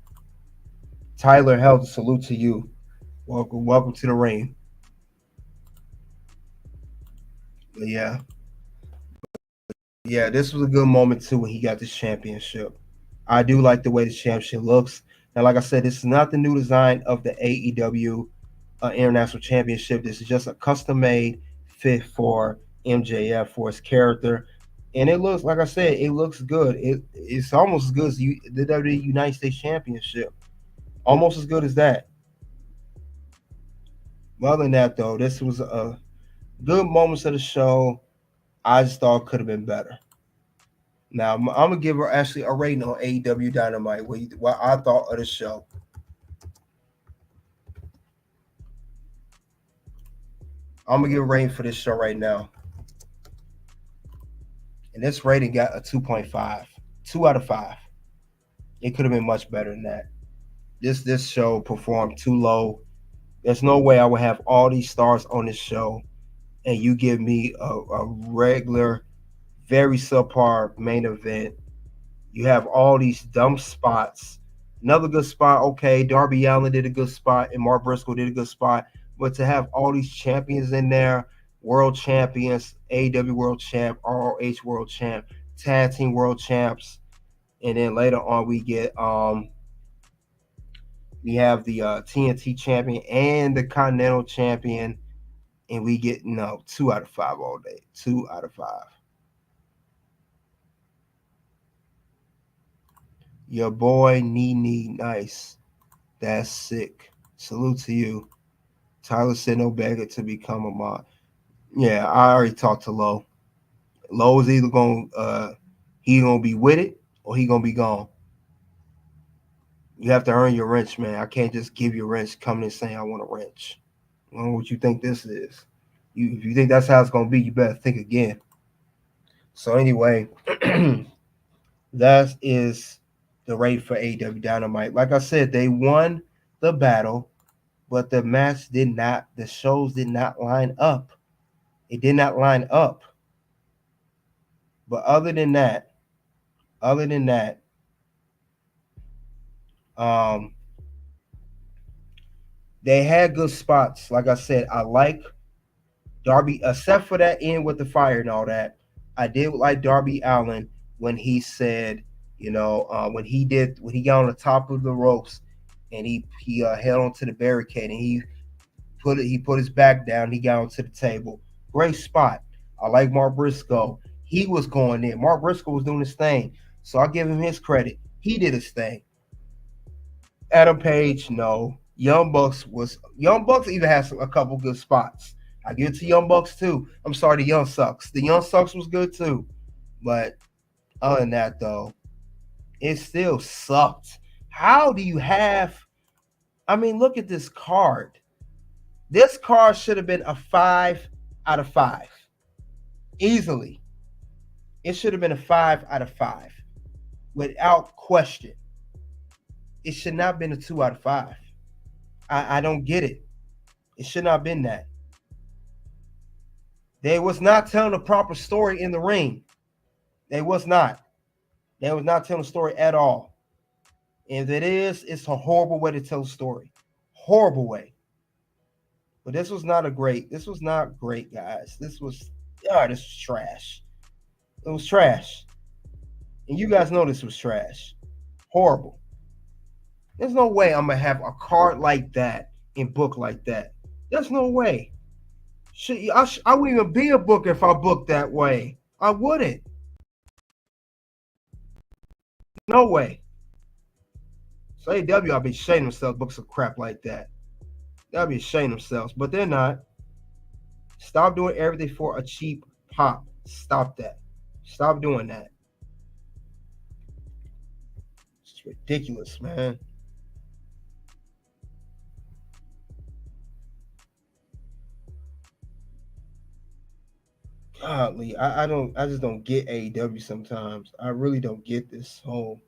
Tyler, held a salute to you. Welcome to the ring. But yeah, this was a good moment too when he got this championship. I do like the way the championship looks. Now, like I said, this is not the new design of the AEW International Championship. This is just a custom-made fit for MJF for his character, and it looks, like I said, it looks good. It's almost as good as the WWE United States Championship, almost as good as that. Other than that, though, this was a good moments of the show. I just thought it could have been better. Now, I'm going to give her actually a rating on AEW Dynamite, what I thought of the show. I'm going to give a rating for this show right now. And this rating got a 2.5. 2 out of 5. It could have been much better than that. This show performed too low. There's no way I would have all these stars on this show and you give me a regular, very subpar main event. You have all these dumb spots. Another good spot. Okay, Darby Allin did a good spot, and Mark Briscoe did a good spot. But to have all these champions in there, world champions, AEW world champ, ROH world champ, tag team world champs, and then later on we have the TNT champion and the Continental champion, and we get 2 out of 5 all day. 2 out of 5. Your boy Nee, nice. That's sick. Salute to you. Tyler said no beggar to become a mod. Yeah, I already talked to Low. Low is either he gonna be with it or he gonna be gone. You have to earn your wrench, man. I can't just give you a wrench coming and saying I want a wrench. I don't know what you think this is. If you think that's how it's gonna be, you better think again. So anyway, that is the rate for AEW Dynamite. Like I said, they won the battle, but the shows did not line up. It did not line up. But other than that, they had good spots. Like I said, I like Darby, except for that end with the fire and all that. I did like Darby Allin when he said, when he got on the top of the ropes and he held onto the barricade and he put his back down. He got onto the table. Great spot. I like Mark Briscoe. He was going in. Mark Briscoe was doing his thing, so I'll give him his credit. He did his thing. Adam Page, no. Young Bucks even has a couple good spots. I give it to Young Bucks too. I'm sorry, the Young Sucks. The Young Sucks was good too. But other than that, though, it still sucked. How do you have... I mean, look at this card. This card should have been a 5 out of 5. Easily. It should have been a 5 out of 5. Without question. It should not have been a 2 out of 5. I don't get it. It should not have been that. They was not telling a proper story in the ring. They was not. They was not telling a story at all. If it is, it's a horrible way to tell a story. Horrible way. But this was not great, guys. This was trash. It was trash. And you guys know this was trash. Horrible. There's no way I'm going to have a card like that and book like that. There's no way. I wouldn't even be a booker if I booked that way. I wouldn't. No way. So AEW, I'll be ashamed themselves book some crap like that. They'll be ashamed themselves, but they're not. Stop doing everything for a cheap pop. Stop that. Stop doing that. It's ridiculous, man. Godly, I just don't get AEW sometimes. I really don't get this whole.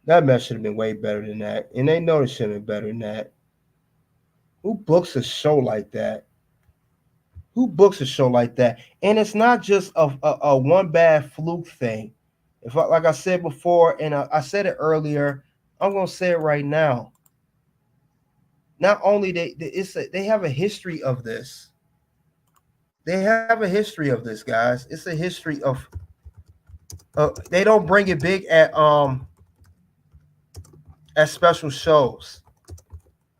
That match should have been way better than that, and they know it should have been better than that. Who books a show like that? Who books a show like that? And it's not just a one bad fluke thing. Like I said before, and I said it earlier, I'm gonna say it right now. Not only they have a history of this. They have a history of this, guys. It's a history of. They don't bring it big at special shows.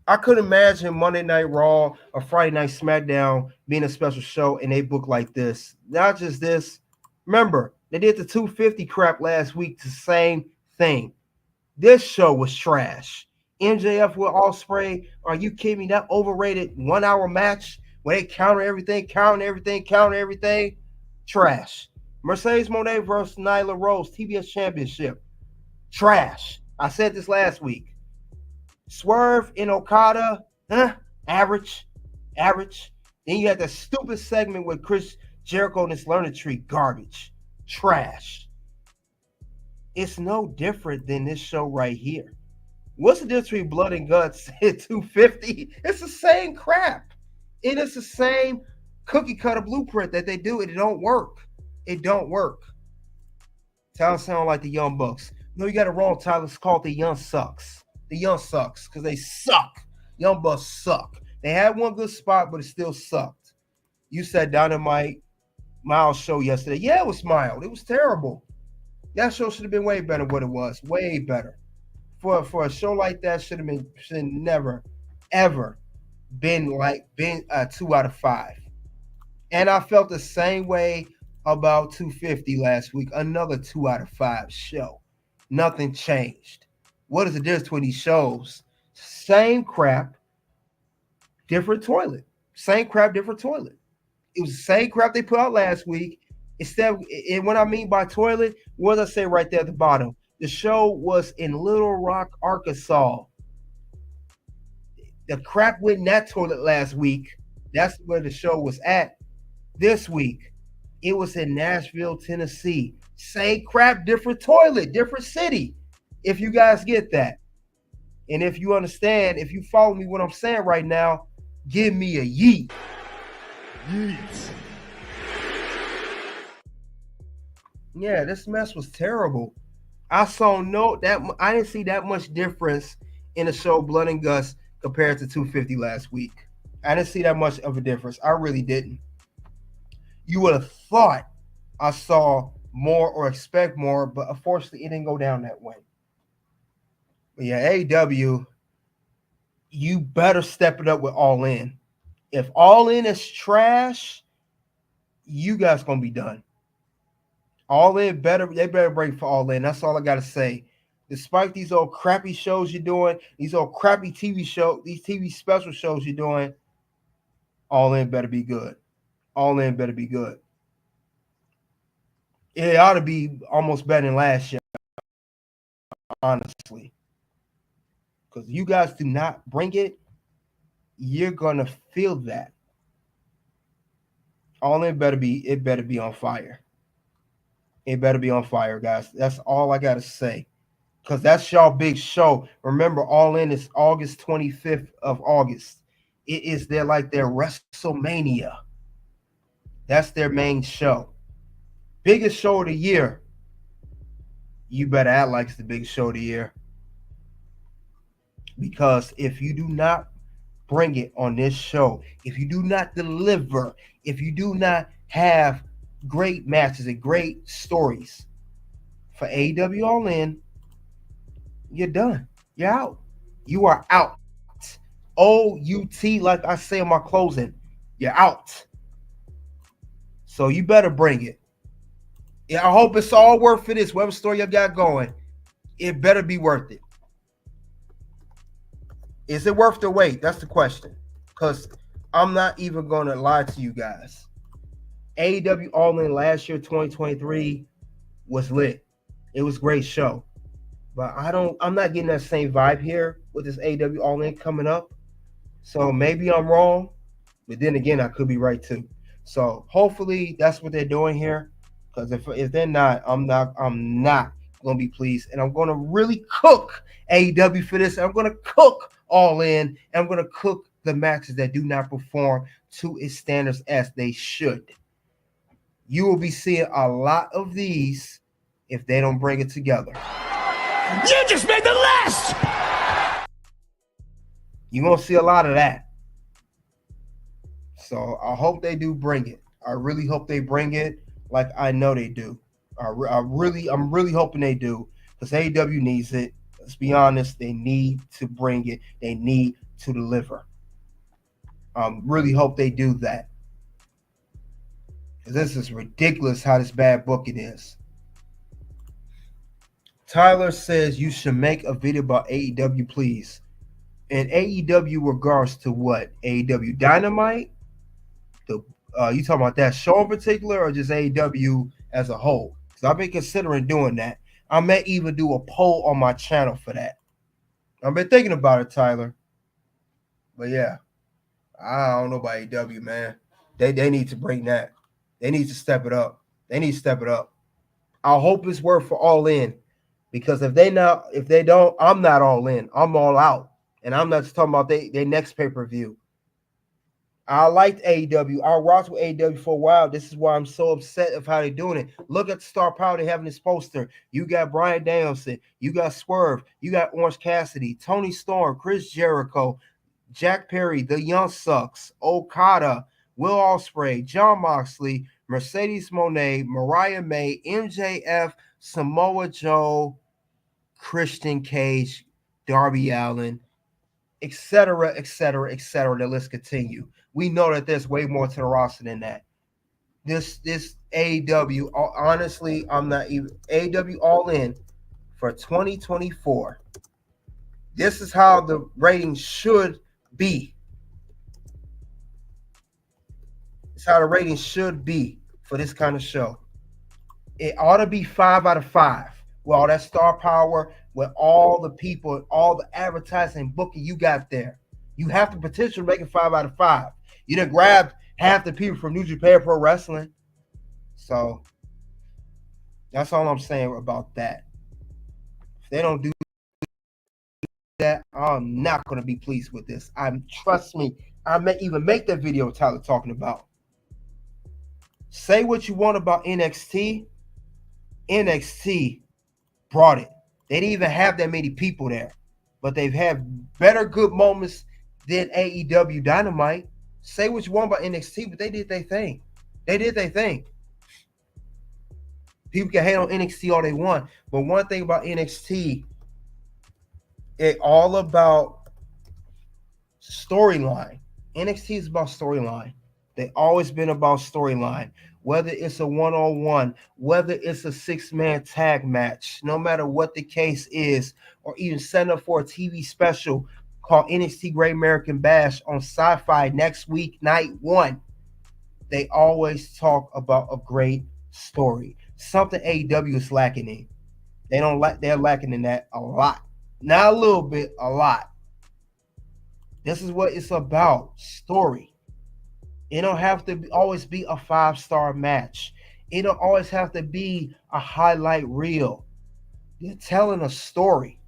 I could imagine Monday Night Raw or Friday Night SmackDown being a special show and they book like this. Not just this. Remember, they did the 250 crap last week. The same thing. This show was trash. MJF with Ospreay. Are you kidding me? That overrated 1 hour match where they counter everything. Trash. Mercedes Moné versus Nyla Rose, TBS Championship. Trash. I said this last week. Swerve in Okada, average. Then you had that stupid segment with Chris Jericho and his learning tree, garbage, trash. It's no different than this show right here. What's the difference between Blood and Guts and 250? It's the same crap. It is the same cookie cutter blueprint that they do, and it don't work. It don't work. Sound like the Young Bucks. No, you got it wrong, Tyler. It's called the Young Sucks. The Young Sucks because they suck. Young Bucks suck. They had one good spot, but it still sucked. You said Dynamite Miles show yesterday. Yeah, it was mild. It was terrible. That show should have been way better than what it was. Way better. For a show like that, should never, ever been a 2 out of 5. And I felt the same way about 250 last week. Another 2 out of 5 show. Nothing changed. What is the difference between these shows? Same crap, different toilet. Same crap, different toilet. It was the same crap they put out last week. And what I mean by toilet, what does I say right there at the bottom? The show was in Little Rock, Arkansas. The crap went in that toilet last week. That's where the show was at. This week, it was in Nashville, Tennessee. Same crap, different toilet, different city. If you guys get that. And if you understand, if you follow me what I'm saying right now, give me a yeet. Yeet. Yeah, this mess was terrible. I didn't see that much difference in the show Blood and Guts compared to 250 last week. I didn't see that much of a difference. I really didn't. You would have thought I saw more or expect more, but unfortunately it didn't go down that way. But yeah, AEW, you better step it up with All In. If All In is trash, you guys gonna be done. All In they better break for All In. That's all I gotta say. Despite these old crappy shows you're doing, these old crappy TV shows, these TV special shows you're doing, All In better be good. All In better be good. It ought to be almost better than last year, honestly. Because you guys do not bring it, you're gonna feel that. All In better be on fire. It better be on fire, guys. That's all I gotta say. Because that's y'all big show. Remember, All In is August 25th of August. It is their WrestleMania. That's their main show. Biggest show of the year. You better act like it's the biggest show of the year. Because if you do not bring it on this show, if you do not deliver, if you do not have great matches and great stories for AEW All In, you're done. You're out. You are out. OUT, like I say in my closing, you're out. So you better bring it. Yeah, I hope it's all worth it. This whatever story you got going, it better be worth it. Is it worth the wait? That's the question. Because I'm not even going to lie to you guys. AEW All In last year, 2023, was lit. It was a great show. But I'm not getting that same vibe here with this AEW All In coming up. So maybe I'm wrong. But then again, I could be right too. So hopefully that's what they're doing here. Because if they're not, I'm not gonna be pleased. And I'm gonna really cook AEW for this. I'm gonna cook All In. And I'm gonna cook the matches that do not perform to its standards as they should. You will be seeing a lot of these if they don't bring it together. You just made the list! You're going to see a lot of that. So I hope they do bring it. I really hope they bring it like I know they do. I'm really hoping they do because AEW needs it. Let's be honest. They need to bring it. They need to deliver. Really hope they do that. Because this is ridiculous how this bad booking is. Tyler says you should make a video about AEW, please. And AEW regards to what? AEW Dynamite? You talking about that show in particular or just AEW as a whole? Because I've been considering doing that. I may even do a poll on my channel for that. I've been thinking about it, Tyler. But yeah, I don't know about AEW, man. They need to bring that. They need to step it up. I hope it's worth for All In. Because if they don't, I'm not all in. I'm all out. And I'm not just talking about they next pay-per-view. I liked AEW. I rocked with AEW for a while. This is why I'm so upset of how they're doing it. Look at the star power they have in this poster. You got Bryan Danielson, you got Swerve, you got Orange Cassidy, Tony Storm, Chris Jericho, Jack Perry, The Young Sucks, Okada, Will Ospreay, Jon Moxley, Mercedes Moné, Mariah May, MJF, Samoa Joe, Christian Cage, Darby Allin, etc., etc., etc. The list continue. We know that there's way more to the roster than that. This AEW, honestly, I'm not even AEW All In for 2024. This is how the ratings should be. It's how the ratings should be for this kind of show. It ought to be 5 out of 5 with all that star power, with all the people, all the advertising booking you got there. You have the potential to make it 5 out of 5. You done grabbed half the people from New Japan Pro Wrestling. So that's all I'm saying about that. If they don't do that, I'm not going to be pleased with this. Trust me, I may even make that video Tyler talking about. Say what you want about NXT. NXT brought it. They didn't even have that many people there, but they've had better good moments than AEW Dynamite. Say what you want about NXT, but they did their thing. They did their thing. People can hate on NXT all they want, but one thing about NXT, it's all about storyline. NXT is about storyline. They've always been about storyline. Whether it's a one-on-one, whether it's a six-man tag match, no matter what the case is, or even setting up for a TV special called NXT Great American Bash on Syfy next week, night 1, they always talk about a great story. Something AEW is lacking in. They're lacking in that a lot. Not a little bit, a lot. This is what it's about, story. It don't have to always be a 5-star match. It don't always have to be a highlight reel. You're telling a story.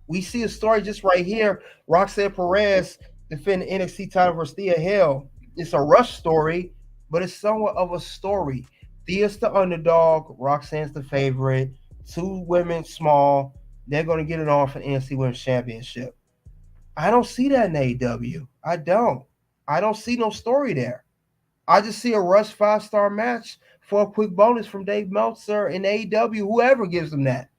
We see a story just right here. Roxanne Perez defending NXT title versus Thea Hale. It's a rush story, but it's somewhat of a story. Thea's the underdog. Roxanne's the favorite. 2 women small. They're going to get it on for the NXT Women's Championship. I don't see that in AEW. I don't see no story there. I just see a rush 5-star match for a quick bonus from Dave Meltzer and AEW, whoever gives them that.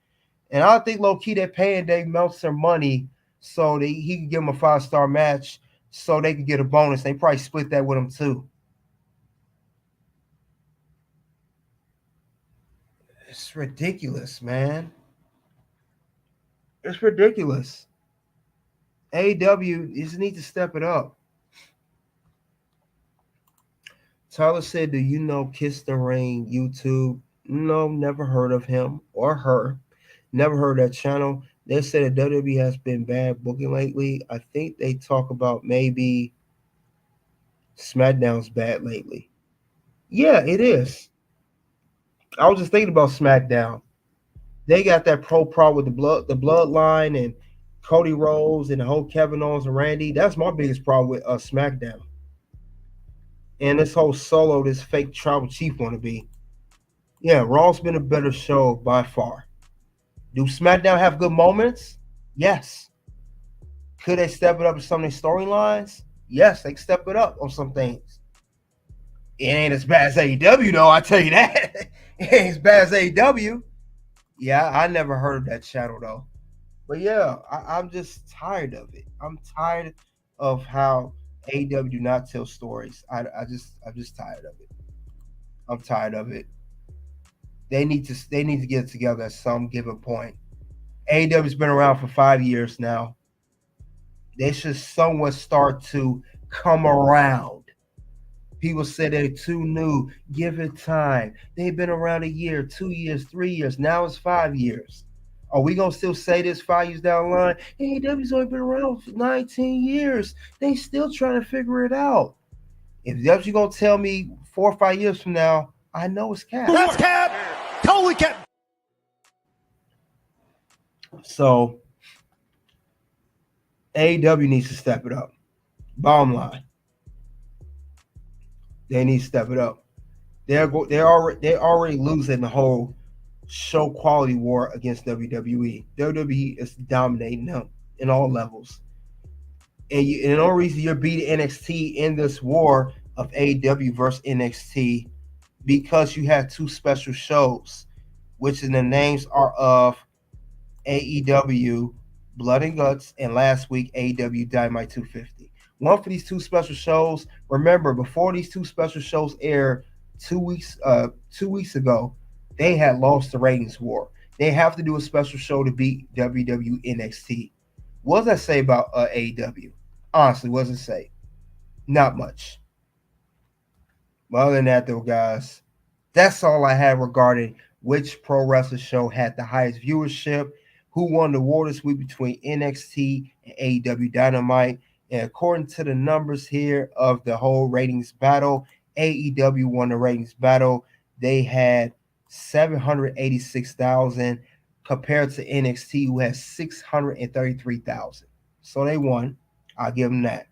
And I think low-key they're paying Dave Meltzer money so that he can give them a 5-star match so they can get a bonus. They probably split that with him too. It's ridiculous, man. It's ridiculous. AEW just need to step it up. Tyler said, do you know Kiss the Ring YouTube? No, never heard of him or her. Never heard that channel. They said that WWE has been bad booking lately. I think they talk about maybe SmackDown's bad lately. Yeah, it is. I was just thinking about SmackDown. They got that problem with the bloodline and Cody Rhodes and the whole Kevin Owens and Randy. That's my biggest problem with SmackDown. And this whole Solo, this fake tribal chief wannabe. Yeah, Raw's been a better show by far. Do SmackDown have good moments? Yes. Could they step it up in some of their storylines? Yes, they can step it up on some things. It ain't as bad as AEW, though, I tell you that. It ain't as bad as AEW. Yeah, I never heard of that channel, though. But yeah, I'm just tired of it. I'm tired of how AEW do not tell stories. I'm just tired of it. I'm tired of it. They need to get it together at some given point. AEW's been around for 5 years now. They should somewhat start to come around. People say they're too new. Give it time. They've been around a year, 2 years, 3 years. Now it's 5 years. Are we going to still say this 5 years down the line? AEW's only been around for 19 years. They still trying to figure it out. If that's what you're going to tell me 4 or 5 years from now, I know it's cap. That's cap. Totally cap. So AEW needs to step it up. Bottom line. They need to step it up. They're already losing the whole show quality war against WWE. WWE is dominating them in all levels. And the only reason you're beating NXT in this war of AEW versus NXT because you have two special shows, which in the names are of AEW Blood and Guts and last week AEW Dynamite 250. One for these two special shows. Remember, before these two special shows aired 2 weeks ago, they had lost the ratings war. They have to do a special show to beat WWE NXT. What does that say about AEW? Honestly, what does it say? Not much. But other than that, though, guys, that's all I have regarding which pro wrestling show had the highest viewership, who won the war this week between NXT and AEW Dynamite. And according to the numbers here of the whole ratings battle, AEW won the ratings battle. They had 786,000 compared to NXT, who has 633,000. So they won. I'll give them that.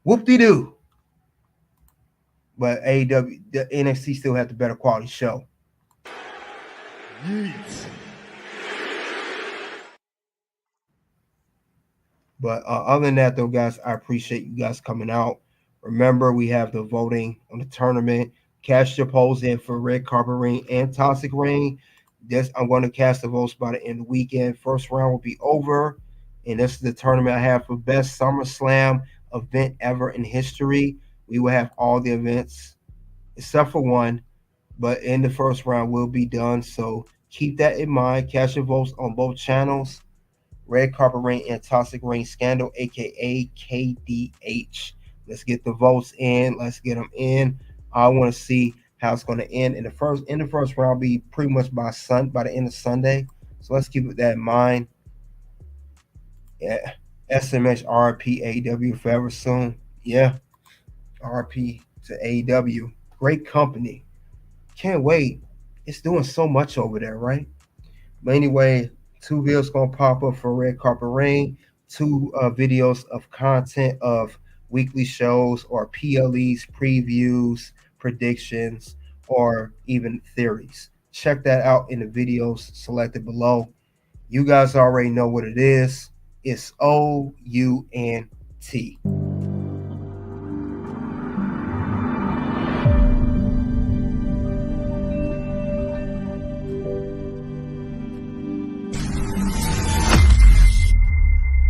Whoop-de-doo. But AEW, the NXT still had the better quality show. Yeet. But other than that, though, guys, I appreciate you guys coming out. Remember, we have the voting on the tournament. Cast your polls in for Red Carpet Ring and Toxic Ring. I'm going to cast the votes by the end of the weekend. First round will be over. And this is the tournament I have for best SummerSlam event ever in history. We will have all the events except for one. But in the first round will be done. So keep that in mind. Cast your votes on both channels. Red Carpet Ring and Toxic Ring Scandal, aka KDH. Let's get the votes in. Let's get them in. I want to see how it's going to end. In the first round, be pretty much by the end of Sunday. So let's keep that in mind. Yeah, SMH RP AEW forever soon. Yeah, RP to AEW. Great company. Can't wait. It's doing so much over there, right? But anyway, 2 videos going to pop up for Red Carpet Ring, 2 videos of content of weekly shows or PLEs, previews, predictions, or even theories. Check that out in the videos selected below. You guys already know what it is. It's OUNT.